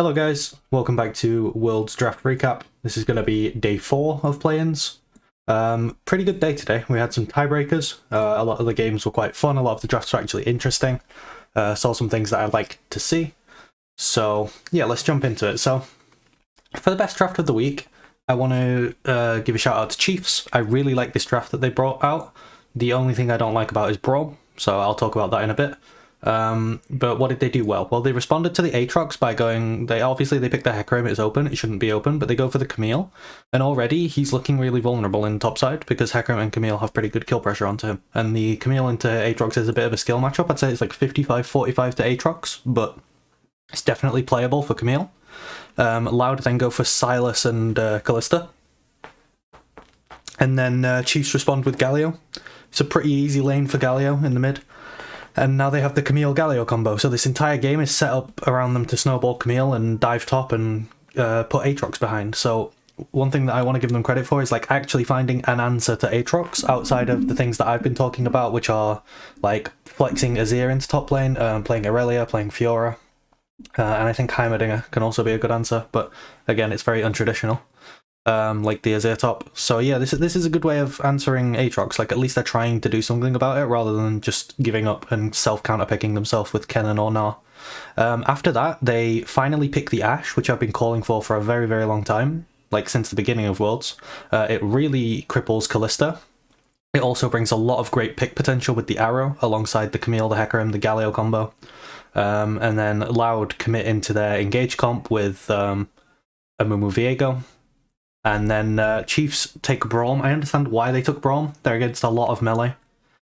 Hello guys, welcome back to World's Draft Recap. This is going to be day 4 of Playins. Pretty good day today. We had some tiebreakers. A lot of the games were quite fun. A lot of the drafts were actually interesting. Saw some things that I'd like to see. So yeah, let's jump into it. So for the best draft of the week, I want to give a shout out to Chiefs. I really like this draft that they brought out. The only thing I don't like about it is Brawl, so I'll talk about that in a bit. But what did they do well? Well, they responded to the Aatrox by going, they picked the Hecarim, it's open, it shouldn't be open, but they go for the Camille, and already he's looking really vulnerable in top side, because Hecarim and Camille have pretty good kill pressure onto him, and the Camille into Aatrox is a bit of a skill matchup. I'd say it's like 55-45 to Aatrox, but it's definitely playable for Camille. Loud then go for Silas and Callista, and then Chiefs respond with Galio. It's a pretty easy lane for Galio in the mid. And now they have the Camille-Galio combo, so this entire game is set up around them to snowball Camille and dive top and put Aatrox behind. So one thing that I want to give them credit for is like actually finding an answer to Aatrox outside of the things that I've been talking about, which are like flexing Azir into top lane, playing Aurelia, playing Fiora, and I think Heimerdinger can also be a good answer, but again, it's very untraditional. Like the Azir top. So yeah, this is a good way of answering Aatrox. Like at least they're trying to do something about it rather than just giving up and self-counterpicking themselves with Kennen or Gnar. After that, they finally pick the Ashe, which I've been calling for a very, very long time, like since the beginning of Worlds. It really cripples Callista. It also brings a lot of great pick potential with the Arrow alongside the Camille, the Hecarim, the Galio combo. And then Loud commit into their engage comp with Amumu Viego. And then Chiefs take Braum. I understand why they took Braum. They're against a lot of melee.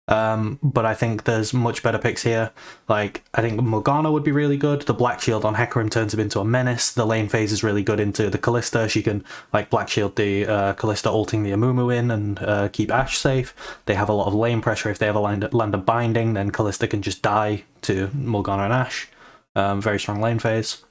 But I think there's much better picks here. Like, I think Morgana would be really good. The Black Shield on Hecarim turns him into a menace. The lane phase is really good into the Callista. She can, like, Black Shield the Callista, ulting the Amumu in and keep Ashe safe. They have a lot of lane pressure. If they ever land a binding, then Callista can just die to Morgana and Ashe. Very strong lane phase.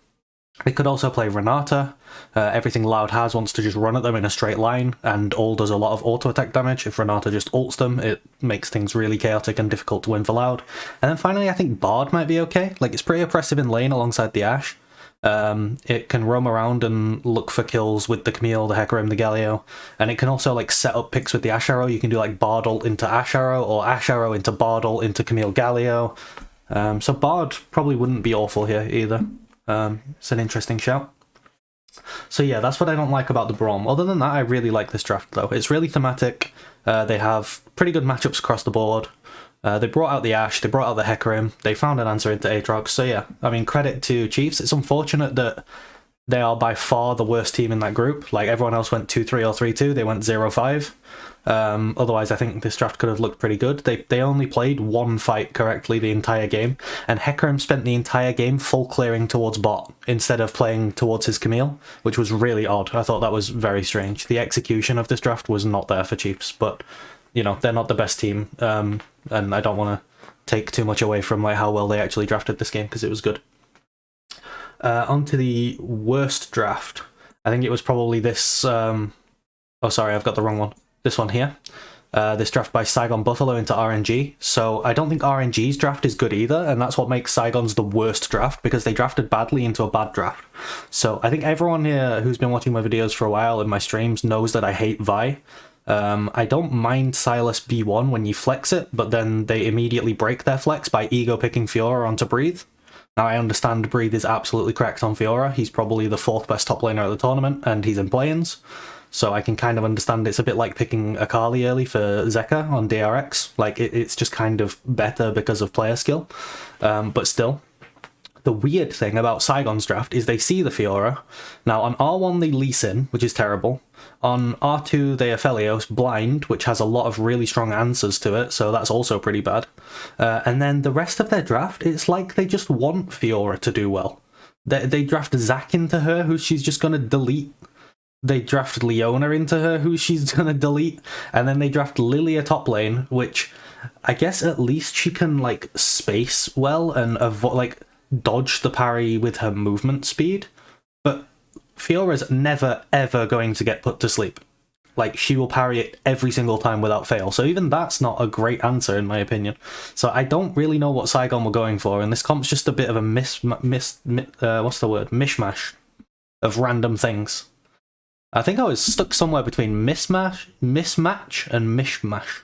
They could also play Renata. Everything Loud has wants to just run at them in a straight line, and all does a lot of auto-attack damage. If Renata just ults them, it makes things really chaotic and difficult to win for Loud. And then finally, I think Bard might be okay. Like, it's pretty oppressive in lane alongside the Ashe. It can roam around and look for kills with the Camille, the Hecarim, the Galio, and it can also like set up picks with the Ashe Arrow. You can do like Bard ult into Ashe Arrow, or Ashe Arrow into Bard ult into Camille Galio. So Bard probably wouldn't be awful here either. It's an interesting shout. So yeah, that's what I don't like about the Braum. Other than that, I really like this draft though. It's really thematic. They have pretty good matchups across the board. They brought out the Ashe, they brought out the Hecarim, they found an answer into Aatrox. So yeah, I mean, credit to Chiefs. It's unfortunate that they are by far the worst team in that group. Like everyone else went 2-3 or 3-2, they went 0-5. Otherwise, I think this draft could have looked pretty good. They only played one fight correctly the entire game, and Hecarim spent the entire game full clearing towards bot instead of playing towards his Camille, which was really odd. I thought that was very strange. The execution of this draft was not there for Chiefs, but you know, they're not the best team, and I don't want to take too much away from like how well they actually drafted this game, because it was good. On to the worst draft. I think it was probably this... oh, sorry, I've got the wrong one. This one here. This draft by Saigon Buffalo into RNG. So I don't think RNG's draft is good either, and that's what makes Saigon's the worst draft, because they drafted badly into a bad draft. So I think everyone here who's been watching my videos for a while in my streams knows that I hate Vi. I don't mind Silas B1 when you flex it, but then they immediately break their flex by ego picking Fiora onto Breathe. Now, I understand Breathe is absolutely correct on Fiora. He's probably the 4th best top laner at the tournament, and he's in Playins. So I can kind of understand it's a bit like picking Akali early for Zeka on DRX. Like, it's just kind of better because of player skill. But still, the weird thing about Saigon's draft is they see the Fiora. Now, on R1 they Lee Sin, which is terrible. On R2 they Aphelios Blind, which has a lot of really strong answers to it, so that's also pretty bad. And then the rest of their draft, it's like they just want Fiora to do well. They draft Zac into her, who she's just going to delete. They draft Leona into her, who she's going to delete. And then they draft Lilia top lane, which I guess at least she can like space well and avoid, like, dodge the parry with her movement speed. But Fiora's never ever going to get put to sleep. like she will parry it every single time without fail. So even that's not a great answer in my opinion. So I don't really know what Saigon were going for, and this comp's just a bit of a mishmash of random things. I think I was stuck somewhere between mismatch, and mishmash.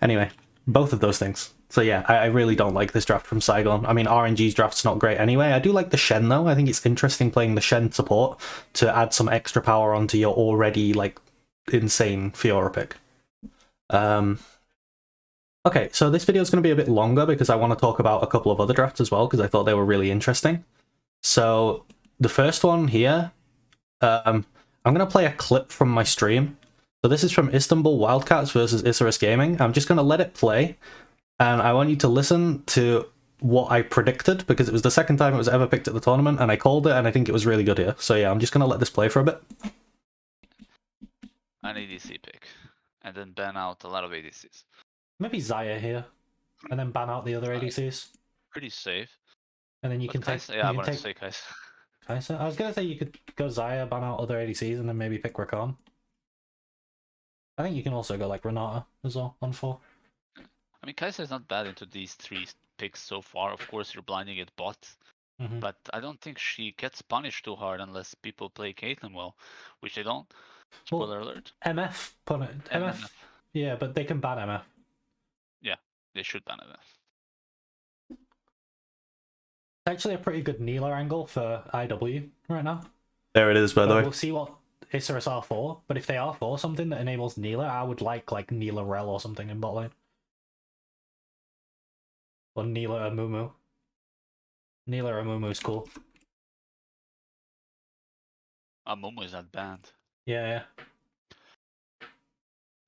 Anyway, both of those things. So yeah, I really don't like this draft from Saigon. I mean, RNG's draft's not great anyway. I do like the Shen though. I think it's interesting playing the Shen support to add some extra power onto your already like insane Fiora pick. Okay, so this video is going to be a bit longer because I want to talk about a couple of other drafts as well because I thought they were really interesting. So the first one here, I'm going to play a clip from my stream. So this is from Istanbul Wildcats versus Isurus Gaming. I'm just going to let it play. And I want you to listen to what I predicted, because it was the second time it was ever picked at the tournament, and I called it, and I think it was really good here. So yeah, I'm just going to let this play for a bit. An ADC pick, and then ban out a lot of ADCs. Maybe Zaya here, and then ban out the other ADCs. Pretty safe. And then you can take... Yeah, I want to say Kai'Sa. Kai'Sa? I was going to say you could go Zaya, ban out other ADCs, and then maybe pick Rakan. I think you can also go like Renata as well, on 4. I mean, Kai'Sa is not bad into these 3 picks so far. Of course, you're blinding at bot, but I don't think she gets punished too hard unless people play Caitlyn well, which they don't. Spoiler alert. MF put it. MF. Yeah, but they can ban MF. Yeah, they should ban MF. Actually, a pretty good Neela angle for IW right now. There it is, by the way. We'll see what Isurus R4, but if they R4 something that enables Neela, I would like Neela Rel or something in bot lane. Or Neela Amumu. Neela Amumu's cool. Amumu is not banned. Yeah.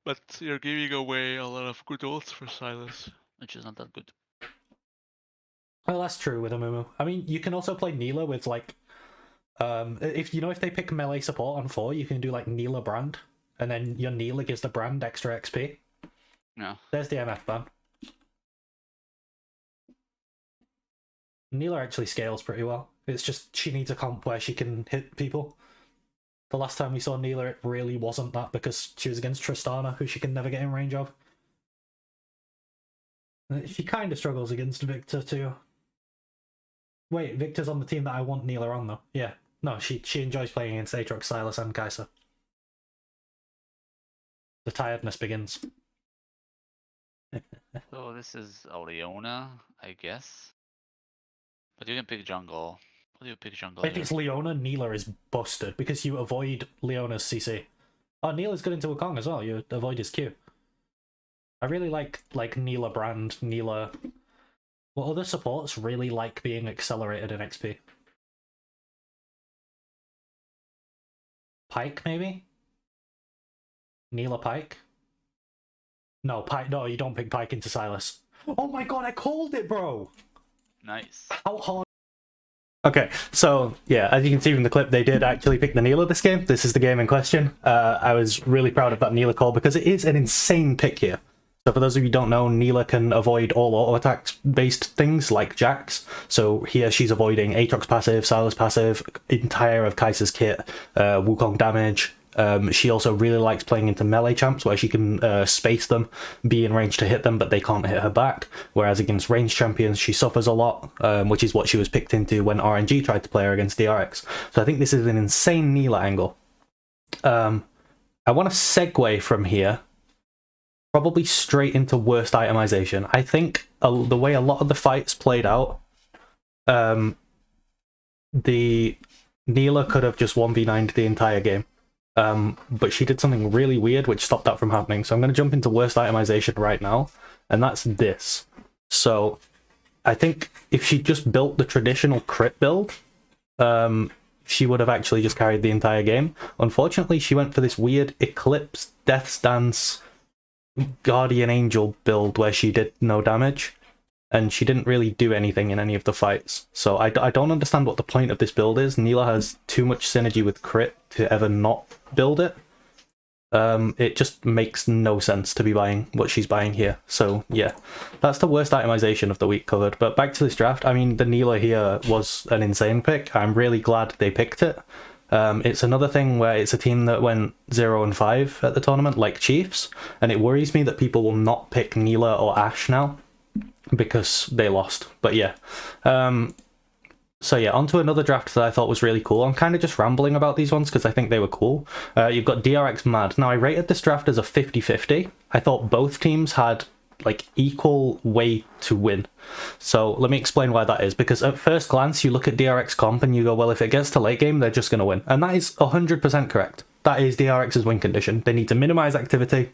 But you're giving away a lot of good ults for Silas, which is not that good. Well, that's true with Amumu. I mean, you can also play Neela with like... if they pick melee support on 4, you can do like Neela Brand, and then your Neela gives the Brand extra XP. Yeah. There's the MF ban. Neela actually scales pretty well. It's just she needs a comp where she can hit people. The last time we saw Neela, it really wasn't that because she was against Tristana, who she can never get in range of. She kind of struggles against Victor too. Wait, Victor's on the team that I want Neela on though. Yeah. No, she enjoys playing against Aatrox, Sylas, and Kai'Sa. The tiredness begins. So this is a Leona, I guess. But you can pick jungle. What do you pick jungle? If it's Leona, Neela is busted because you avoid Leona's CC. Oh, Neela's good into Wukong as well. You avoid his Q. I really like Neela Brand, Neela... What other supports really like being accelerated in XP? Pike, maybe? Neela Pike? No, Pike. No, you don't pick Pike into Sylas. Oh my god, I called it, bro! Nice. How hard? Okay, so yeah, as you can see from the clip, they did actually pick the Neela this game. This is the game in question. I was really proud of that Neela call because it is an insane pick here. So for those of you who don't know, Neela can avoid all auto attacks based things like Jax. So here she's avoiding Aatrox passive, Sylas passive, entire of Kai'Sa's kit, Wukong damage. She also really likes playing into melee champs where she can space them, be in range to hit them, but they can't hit her back. Whereas against ranged champions, she suffers a lot, which is what she was picked into when RNG tried to play her against DRX. So I think this is an insane Neela angle. I want to segue from here, probably straight into worst itemization. I think the way a lot of the fights played out, the Neela could have just 1v9'd the entire game. But she did something really weird which stopped that from happening. So I'm going to jump into worst itemization right now, and that's this. So I think if she just built the traditional crit build, she would have actually just carried the entire game. Unfortunately, she went for this weird Eclipse, Death's Dance, Guardian Angel build where she did no damage, and she didn't really do anything in any of the fights. So I don't understand what the point of this build is. Neela has too much synergy with crit to ever not build it. It just makes no sense to be buying what she's buying here. So yeah, that's the worst itemization of the week covered. But back to this draft, I mean, the Neela here was an insane pick. I'm really glad they picked it. It's another thing where it's a team that went 0-5 at the tournament, like Chiefs, and it worries me that people will not pick Neela or Ashe now because they lost. But yeah. So yeah, on to another draft that I thought was really cool. I'm kind of just rambling about these ones because I think they were cool. You've got DRX Mad. Now, I rated this draft as a 50-50. I thought both teams had like equal way to win. So let me explain why that is, because at first glance you look at DRX comp and you go, well, if it gets to late game, they're just going to win. And that is 100% correct. That is DRX's win condition. They need to minimize activity,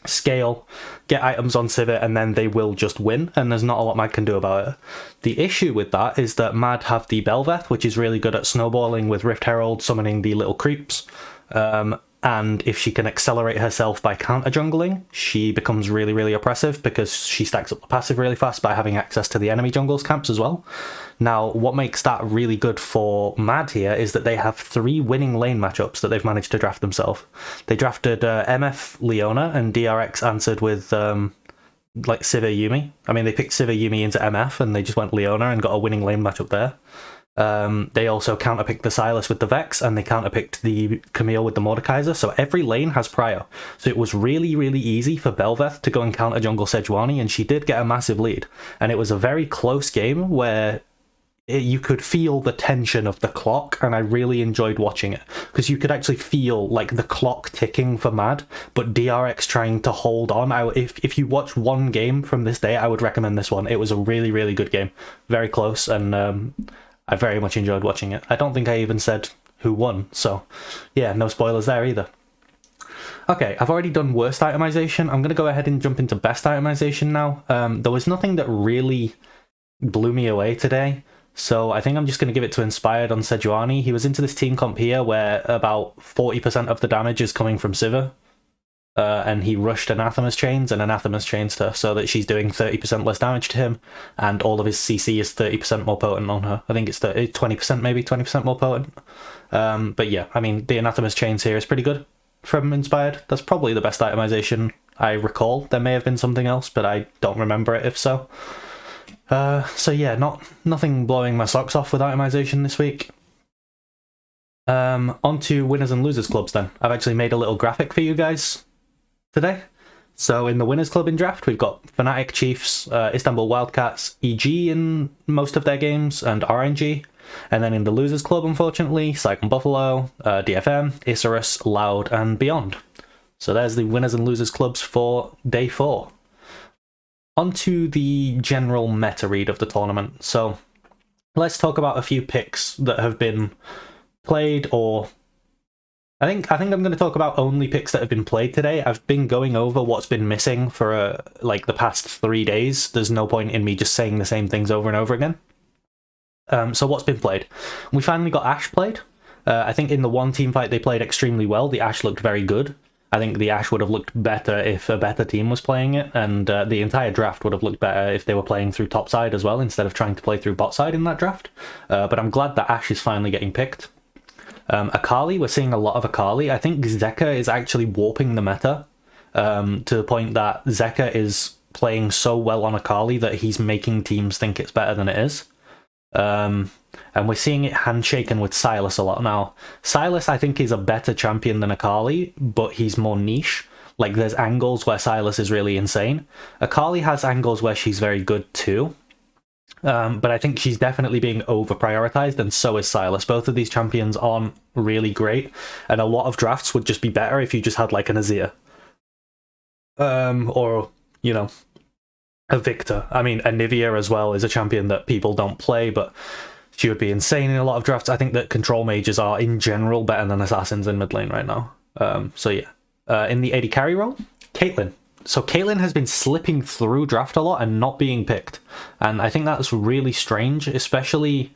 scale, get items on Civet, and then they will just win, and there's not a lot Mad can do about it. The issue with that is that Mad have the Belveth, which is really good at snowballing with Rift Herald, summoning the little creeps. And if she can accelerate herself by counter jungling, she becomes really, really oppressive because she stacks up the passive really fast by having access to the enemy jungles camps as well. Now, what makes that really good for Mad here is that they have 3 winning lane matchups that they've managed to draft themselves. They drafted MF Leona, and DRX answered with like Sivir Yuumi. I mean, they picked Sivir Yuumi into MF and they just went Leona and got a winning lane matchup there. They also counterpicked the Sylas with the Vex, and they counterpicked the Camille with the Mordekaiser, so every lane has Prio. So it was really, really easy for Belveth to go and counter jungle Sejuani, and she did get a massive lead. And it was a very close game where you could feel the tension of the clock, and I really enjoyed watching it, because you could actually feel like the clock ticking for Mad, but DRX trying to hold on. If you watch one game from this day, I would recommend this one. It was a really, really good game. Very close, and I very much enjoyed watching it. I don't think I even said who won, so yeah, no spoilers there either. Okay, I've already done worst itemization. I'm going to go ahead and jump into best itemization now. There was nothing that really blew me away today, so I think I'm just going to give it to Inspired on Sejuani. He was into this team comp here where about 40% of the damage is coming from Sivir. And he rushed Anathema's chains, and Anathema's chains her so that she's doing 30% less damage to him, and all of his CC is 30% more potent on her. I think it's 20%, maybe 20% more potent. But yeah, I mean, the Anathema's chains here is pretty good from Inspired. That's probably the best itemization I recall. There may have been something else, but I don't remember it if so. So yeah, nothing blowing my socks off with itemization this week. On to winners and losers clubs then. I've actually made a little graphic for you guys today. So in the winners club in draft, we've got Fnatic, Chiefs, Istanbul Wildcats, EG in most of their games, and RNG. And then in the losers club, unfortunately, Cyclone Buffalo, DFM, Isurus, Loud, and Beyond. So there's the winners and losers clubs for day 4. On to the general meta read of the tournament. So let's talk about a few picks that have been played, or I think I'm going to talk about only picks that have been played today. I've been going over what's been missing for like the past 3 days. There's no point in me just saying the same things over and over again. So what's been played? We finally got Ashe played. I think in the one team fight they played extremely well. The Ashe looked very good. I think the Ashe would have looked better if a better team was playing it, and the entire draft would have looked better if they were playing through top side as well, instead of trying to play through bot side in that draft. But I'm glad that Ashe is finally getting picked. Akali, we're seeing a lot of Akali. I think Zeka is actually warping the meta to the point that Zeka is playing so well on Akali that he's making teams think it's better than it is. And we're seeing it handshaken with Sylas a lot now. Sylas, I think, is a better champion than Akali, but he's more niche. Like, there's angles where Sylas is really insane. Akali has angles where she's very good too. But I think she's definitely being over-prioritized, and so is Sylas. Both of these champions aren't really great, and a lot of drafts would just be better if you just had, like, an Azir. Or, you know, a Victor. I mean, Anivia as well is a champion that people don't play, but she would be insane in a lot of drafts. I think that control mages are, in general, better than assassins in mid lane right now. So yeah. In the AD carry role, Caitlyn. So Caitlyn has been slipping through draft a lot and not being picked. And I think that's really strange, especially,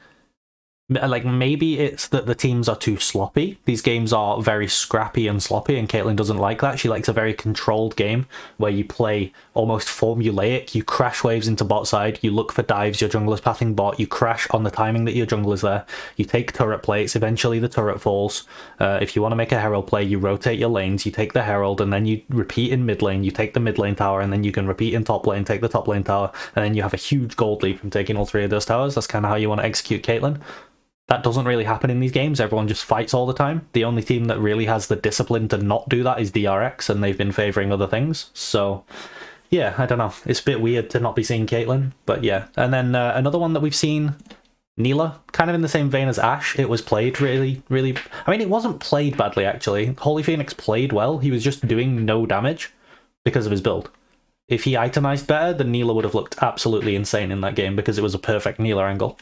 like, maybe it's that the teams are too sloppy. These games are very scrappy and sloppy, and Caitlyn doesn't like that. She likes a very controlled game where you play almost formulaic. You crash waves into bot side, you look for dives, your jungler's pathing bot, you crash on the timing that your jungler's there, you take turret plates, eventually the turret falls. If you want to make a herald play, you rotate your lanes, you take the herald, and then you repeat in mid lane, you take the mid lane tower, and then you can repeat in top lane, take the top lane tower, and then you have a huge gold lead from taking all 3 of those towers. That's kind of how you want to execute Caitlyn. that doesn't really happen in these games. Everyone just fights all the time. The only team that really has the discipline to not do that is DRX, and they've been favouring other things. So, yeah, I don't know. It's a bit weird to not be seeing Caitlyn, but yeah. And then another one that we've seen, Neela, kind of in the same vein as Ashe. It was played really, really... I mean, it wasn't played badly, actually. Holy Phoenix played well. He was just doing no damage because of his build. If he itemized better, then Neela would have looked absolutely insane in that game because it was a perfect Neela angle.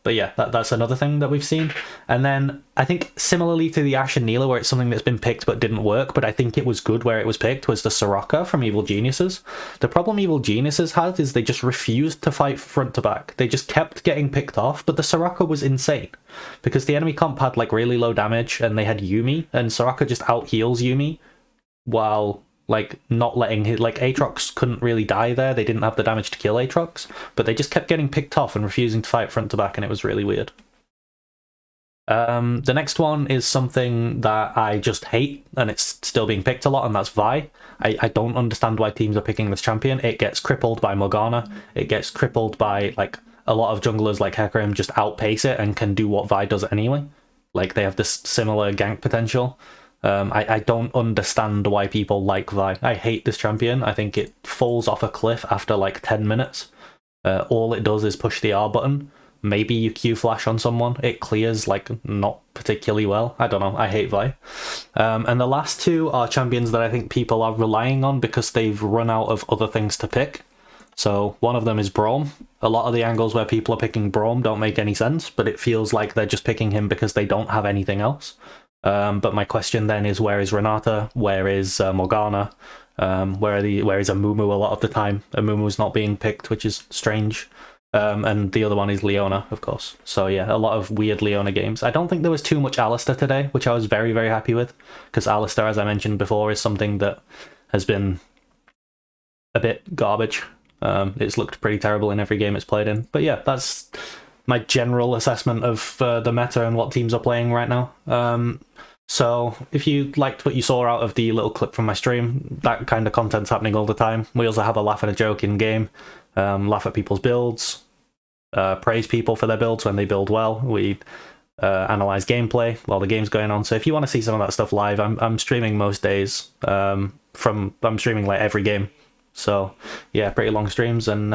But yeah, that's another thing that we've seen. And then I think similarly to the Ashe and Neela, where it's something that's been picked but didn't work, but I think it was good where it was picked, was the Soraka from Evil Geniuses. The problem Evil Geniuses had is they just refused to fight front to back. They just kept getting picked off, but the Soraka was insane. Because the enemy comp had like really low damage and they had Yuumi, and Soraka just out-heals Yuumi while like not letting his, like, Aatrox couldn't really die there. They didn't have the damage to kill Aatrox, but they just kept getting picked off and refusing to fight front to back, and it was really weird. The next one is something that I just hate, and it's still being picked a lot, and that's Vi. I don't understand why teams are picking this champion. It gets crippled by Morgana. It gets crippled by, like, a lot of junglers like Hecarim just outpace it and can do what Vi does anyway. Like, they have this similar gank potential. I don't understand why people like Vi. I hate this champion. I think it falls off a cliff after like 10 minutes. All it does is push the R button. Maybe you Q flash on someone. It clears like not particularly well. I don't know. I hate Vi. And the last two are champions that I think people are relying on because they've run out of other things to pick. So one of them is Braum. A lot of the angles where people are picking Braum don't make any sense, but it feels like they're just picking him because they don't have anything else. But my question then is, where is Renata? Where is Morgana? Where is Amumu a lot of the time? Amumu's not being picked, which is strange. And the other one is Leona, of course. So yeah, a lot of weird Leona games. I don't think there was too much Alistar today, which I was very, very happy with, because Alistar, as I mentioned before, is something that has been a bit garbage. It's looked pretty terrible in every game it's played in. But yeah, that's my general assessment of the meta and what teams are playing right now. So if you liked what you saw out of the little clip from my stream, that kind of content's happening all the time. We also have a laugh and a joke in game, laugh at people's builds, praise people for their builds when they build well. We analyze gameplay while the game's going on. So if you want to see some of that stuff live, I'm streaming most days. I'm streaming like every game. So yeah, pretty long streams, and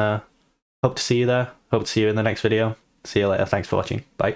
hope to see you there. Hope to see you in the next video. See you later. Thanks for watching. Bye.